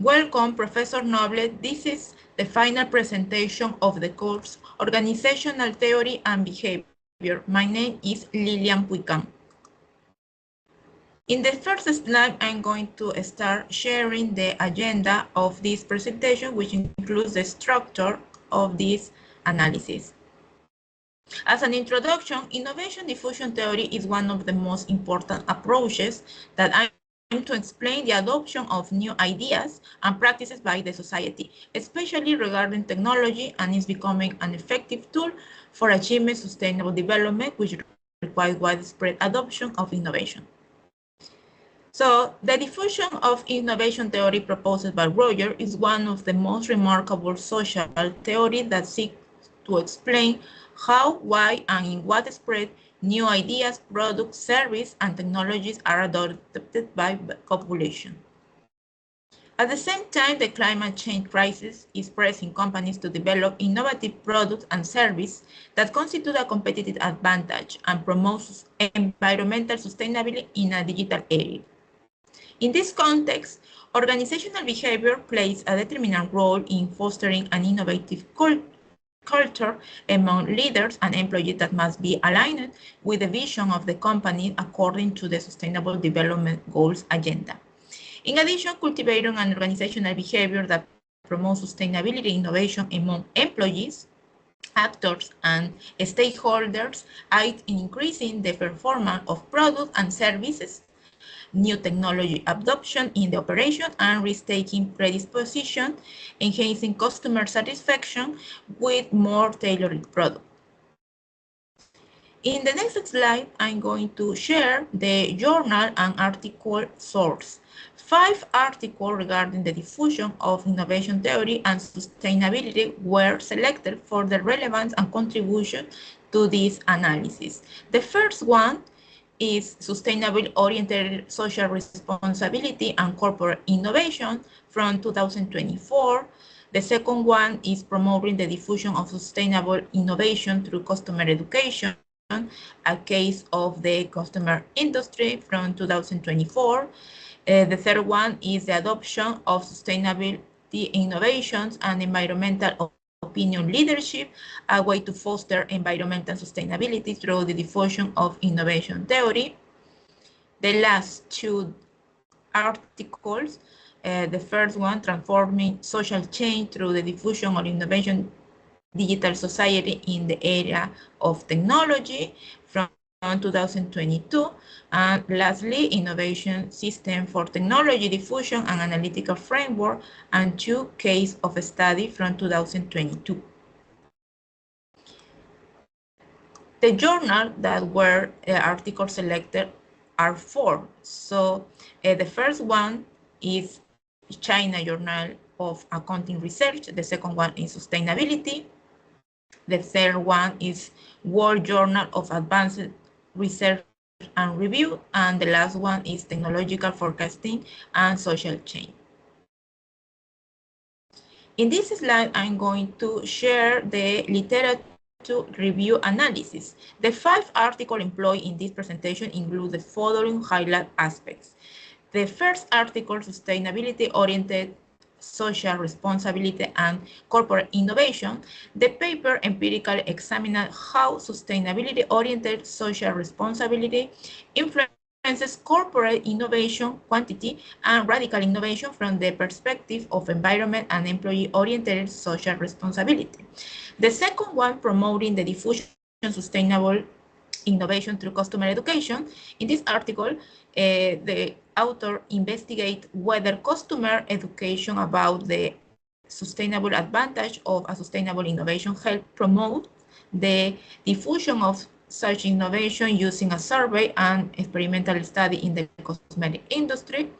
Welcome, Professor Noble. This is the final presentation of the course, Organizational Theory and Behavior. My name is Lilian Puicam. In the first slide, I'm going to start sharing the agenda of this presentation, which includes the structure of this analysis. As an introduction, innovation diffusion theory is one of the most important approaches that I'm to explain the adoption of new ideas and practices by the society, especially regarding technology, and is becoming an effective tool for achieving sustainable development, which requires widespread adoption of innovation. So the diffusion of innovation theory proposed by Roger is one of the most remarkable social theories that seeks to explain how, why, and in what spread new ideas, products, services, and technologies are adopted by the population. At the same time, the climate change crisis is pressing companies to develop innovative products and services that constitute a competitive advantage and promote environmental sustainability in a digital era. In this context, organizational behavior plays a determinant role in fostering an innovative culture among leaders and employees that must be aligned with the vision of the company according to the Sustainable Development Goals agenda. In addition, cultivating an organizational behavior that promotes sustainability innovation among employees, actors, and stakeholders aids in increasing the performance of products and services, new technology adoption in the operation, and risk-taking predisposition, enhancing customer satisfaction with more tailored products. In the next slide, I'm going to share the journal and article source. 5 articles regarding the diffusion of innovation theory and sustainability were selected for their relevance and contribution to this analysis. The first one is sustainable-oriented social responsibility and corporate innovation from 2024. The second one is promoting the diffusion of sustainable innovation through customer education, a case of the customer industry from 2024. The third one is the adoption of sustainability innovations and environmental opinion leadership, a way to foster environmental sustainability through the diffusion of innovation theory. The last 2 articles, the first one, transforming social change through the diffusion of innovation digital society in the area of technology from 2022, and lastly, innovation system for technology diffusion and analytical framework, and 2 case of study from 2022. The journal that were articles selected are 4. So the first one is China Journal of Accounting Research. The second one is Sustainability. The third one is World Journal of Advanced Research and Review. And the last one is Technological Forecasting and Social Change. In this slide, I'm going to share the literature review analysis. The 5 articles employed in this presentation include the following highlight aspects. The first article, sustainability-oriented social responsibility and corporate innovation. The paper empirically examined how sustainability-oriented social responsibility influences corporate innovation, quantity, and radical innovation from the perspective of environment and employee-oriented social responsibility. The second one, promoting the diffusion of sustainable innovation through customer education. In this article, the author investigates whether customer education about the sustainable advantage of a sustainable innovation help promote the diffusion of such innovation using a survey and experimental study in the cosmetic industry.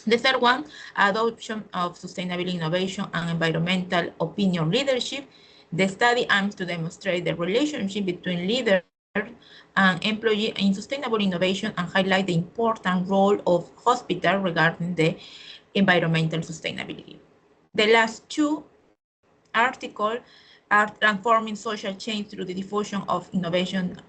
The third one, adoption of sustainable innovation and environmental opinion leadership. The study aims to demonstrate the relationship between leaders and employee in sustainable innovation and highlight the important role of hospital regarding the environmental sustainability. The last 2 articles are transforming social change through the diffusion of innovation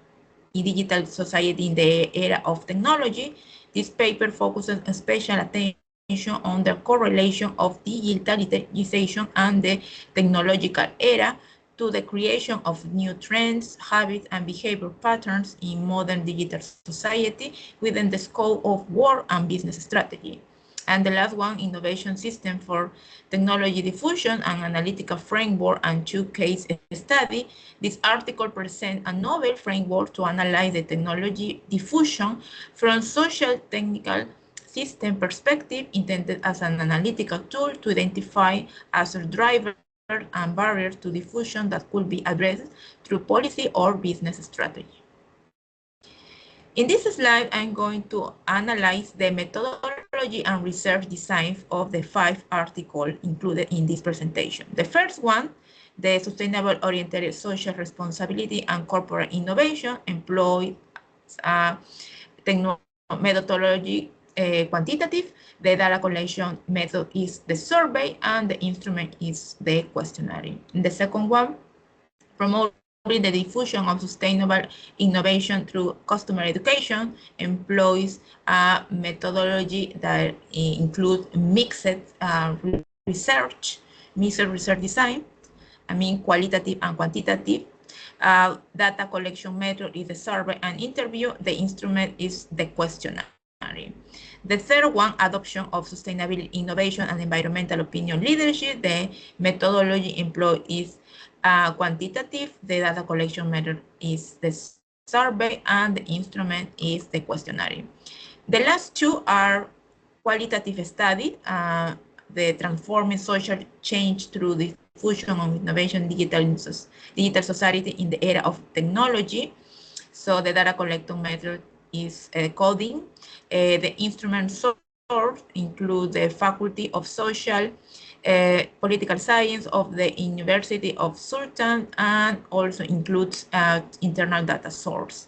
in digital society in the era of technology. This paper focuses special attention on the correlation of digitalization and the technological era to the creation of new trends, habits, and behavior patterns in modern digital society within the scope of work and business strategy. And the last one, innovation system for technology diffusion and analytical framework and two case study. This article presents a novel framework to analyze the technology diffusion from social technical system perspective intended as an analytical tool to identify hazard drivers and barriers to diffusion that could be addressed through policy or business strategy. In this slide, I'm going to analyze the methodology and research design of the 5 articles included in this presentation. The first one, the sustainable oriented social responsibility and corporate innovation employs methodology quantitative. The data collection method is the survey and the instrument is the questionnaire. In the second one, promote the diffusion of sustainable innovation through customer education employs a methodology that includes mixed research design, qualitative and quantitative. Data collection method is the survey and interview. The instrument is the questionnaire. The third one, adoption of sustainable innovation and environmental opinion leadership. The methodology employed is quantitative. The data collection method is the survey and the instrument is the questionnaire. The last two are qualitative study, the transforming social change through the diffusion of innovation digital society in the era of technology. So the data collection method is coding. The instrument source includes the Faculty of Social Political Science of the University of Sultan and also includes internal data source.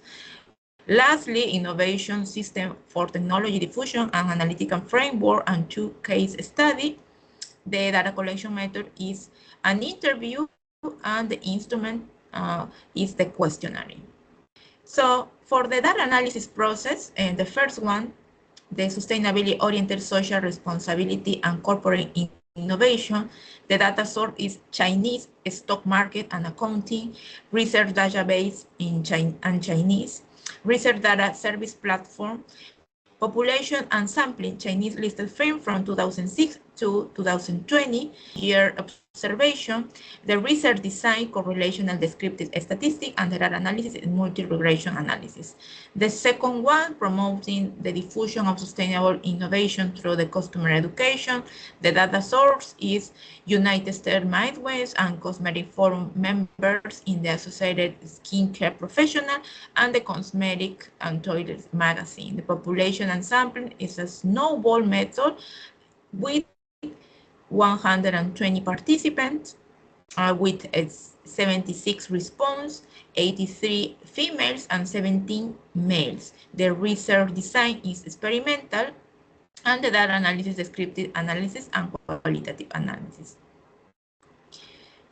Lastly, innovation system for technology diffusion and analytical framework and two case study. The data collection method is an interview and the instrument is the questionnaire. So for the data analysis process, the first one, the sustainability oriented social responsibility and corporate innovation, the data source is Chinese stock market and accounting, research database in Chinese, research data service platform, population and sampling, Chinese listed firm from 2006 to 2020, year observation, the research design, correlational descriptive statistic, and the data analysis and multi-regression analysis. The second one, promoting the diffusion of sustainable innovation through the customer education. The data source is United States Midwest and Cosmetic Forum members in the Associated Skincare Professional and the Cosmetic and Toilet magazine. The population and sampling is a snowball method with 120 participants with 76 response, 83 females and 17 males. The research design is experimental and the data analysis, descriptive analysis and qualitative analysis.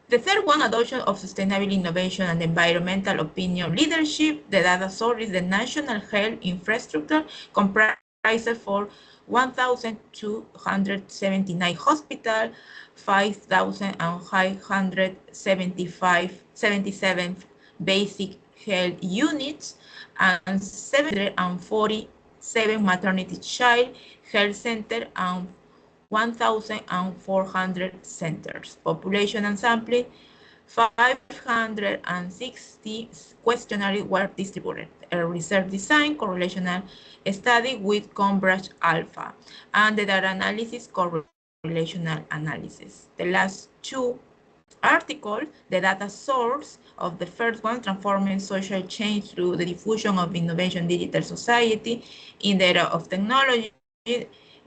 The third one, adoption of sustainable innovation and environmental opinion leadership. The data source is the National Health Infrastructure comprised for 1,279 hospitals, 5,577 basic health units, and 747 maternity child health centers and 1,400 centers. Population and sampling, 560 questionnaires were distributed. A research design, correlational study with Cambridge Alpha, and the data analysis, correlational analysis. The last two articles, the data source of the first one, transforming social change through the diffusion of innovation digital society in the era of technology.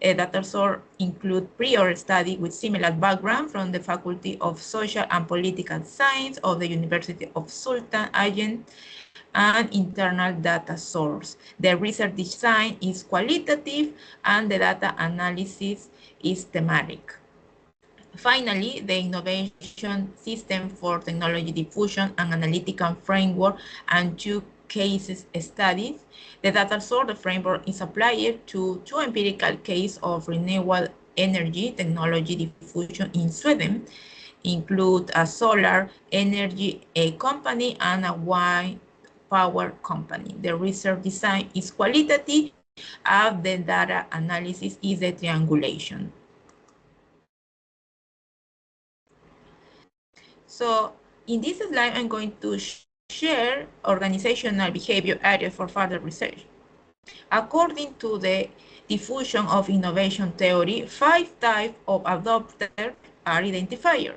A data source include prior study with similar background from the Faculty of Social and Political Science of the University of Sultan Agent and internal data source. The research design is qualitative and the data analysis is thematic. Finally, the innovation system for technology diffusion and analytical framework and two cases studies. The data source framework is applied to two empirical cases of renewable energy technology diffusion in Sweden, include a solar energy company and a wind power company. The research design is qualitative, and the data analysis is the triangulation. So in this slide, I'm going to share organizational behavior areas for further research. According to the diffusion of innovation theory, 5 types of adopters are identified: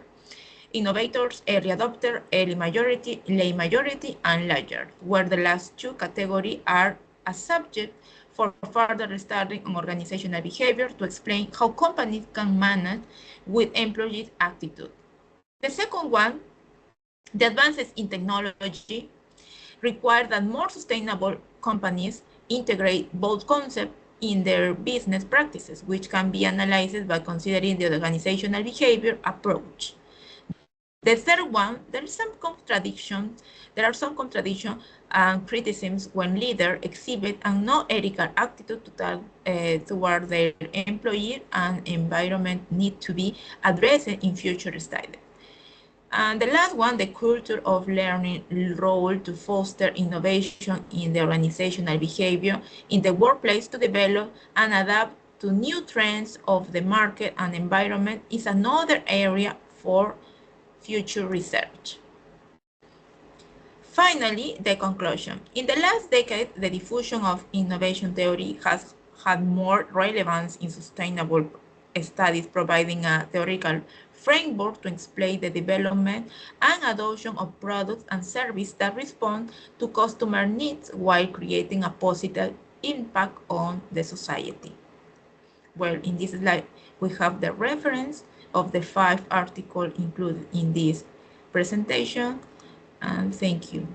innovators, early adopter, early majority, late majority, and laggard, where the last two categories are a subject for further study on organizational behavior to explain how companies can manage with employees' attitude. The second one, the advances in technology require that more sustainable companies integrate both concepts in their business practices, which can be analyzed by considering the organizational behavior approach. The third one, there are some contradictions and criticisms when leaders exhibit a non-ethical attitude toward their employee, and environment need to be addressed in future studies. And the last one, the culture of learning role to foster innovation in the organizational behavior in the workplace to develop and adapt to new trends of the market and environment is another area for future research. Finally, the conclusion. In the last decade, the diffusion of innovation theory has had more relevance in sustainable studies, providing a theoretical framework to explain the development and adoption of products and services that respond to customer needs while creating a positive impact on the society. Well, in this slide, we have the reference of the 5 articles included in this presentation, and thank you.